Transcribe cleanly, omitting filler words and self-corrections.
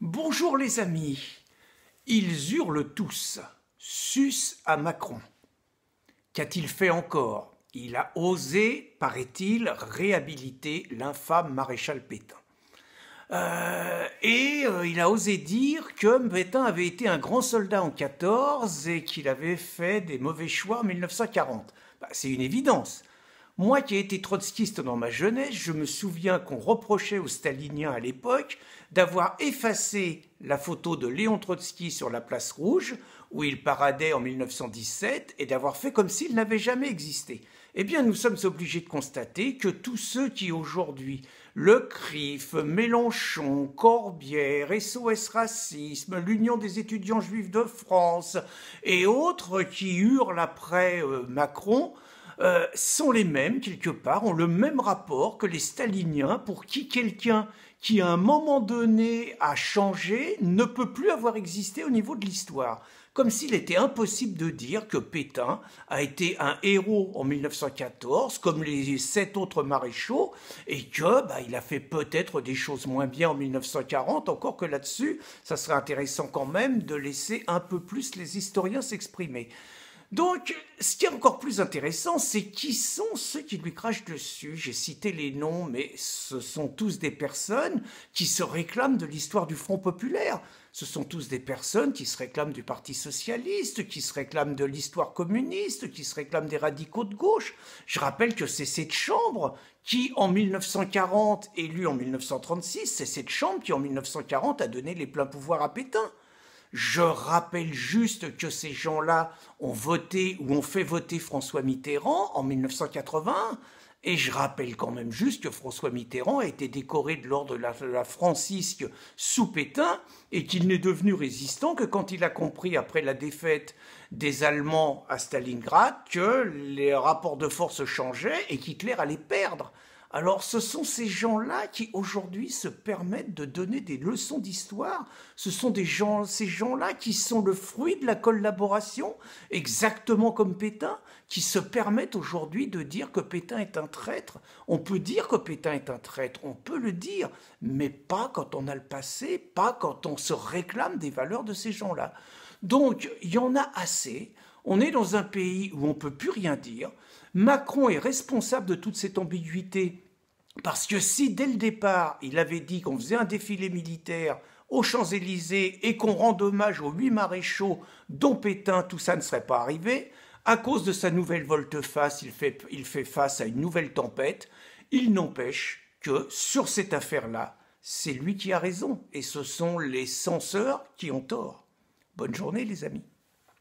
Bonjour les amis, ils hurlent tous, sus à Macron. Qu'a-t-il fait encore? Il a osé, paraît-il, réhabiliter l'infâme maréchal Pétain. Il a osé dire que Pétain avait été un grand soldat en 14 et qu'il avait fait des mauvais choix en 1940. C'est une évidence. Moi qui ai été trotskiste dans ma jeunesse, je me souviens qu'on reprochait aux staliniens à l'époque d'avoir effacé la photo de Léon Trotsky sur la place Rouge, où il paradait en 1917, et d'avoir fait comme s'il n'avait jamais existé. Eh bien, nous sommes obligés de constater que tous ceux qui aujourd'hui, Le CRIF, Mélenchon, Corbière, SOS Racisme, l'Union des étudiants juifs de France et autres qui hurlent après Macron, sont les mêmes, quelque part, ont le même rapport que les staliniens pour qui quelqu'un qui, à un moment donné, a changé, ne peut plus avoir existé au niveau de l'histoire. Comme s'il était impossible de dire que Pétain a été un héros en 1914, comme les 7 autres maréchaux, et que il a fait peut-être des choses moins bien en 1940, encore que là-dessus, ça serait intéressant quand même de laisser un peu plus les historiens s'exprimer. Donc, ce qui est encore plus intéressant, c'est qui sont ceux qui lui crachent dessus. J'ai cité les noms, mais ce sont tous des personnes qui se réclament de l'histoire du Front populaire. Ce sont tous des personnes qui se réclament du Parti socialiste, qui se réclament de l'histoire communiste, qui se réclament des radicaux de gauche. Je rappelle que c'est cette chambre qui, en 1940, élue en 1936, c'est cette chambre qui, en 1940, a donné les pleins pouvoirs à Pétain. Je rappelle juste que ces gens-là ont voté ou ont fait voter François Mitterrand en 1981. Et je rappelle quand même juste que François Mitterrand a été décoré de l'ordre de la Francisque sous Pétain et qu'il n'est devenu résistant que quand il a compris, après la défaite des Allemands à Stalingrad, que les rapports de force changeaient et qu'Hitler allait perdre. Alors ce sont ces gens-là qui aujourd'hui se permettent de donner des leçons d'histoire. Ce sont ces gens-là qui sont le fruit de la collaboration, exactement comme Pétain, qui se permettent aujourd'hui de dire que Pétain est un traître. On peut dire que Pétain est un traître, on peut le dire, mais pas quand on a le passé, pas quand on se réclame des valeurs de ces gens-là. Donc il y en a assez. On est dans un pays où on ne peut plus rien dire. Macron est responsable de toute cette ambiguïté parce que si, dès le départ, il avait dit qu'on faisait un défilé militaire aux Champs-Élysées et qu'on rende hommage aux 8 maréchaux dont Pétain, tout ça ne serait pas arrivé, à cause de sa nouvelle volte-face, il fait face à une nouvelle tempête. Il n'empêche que, sur cette affaire-là, c'est lui qui a raison et ce sont les censeurs qui ont tort. Bonne journée les amis.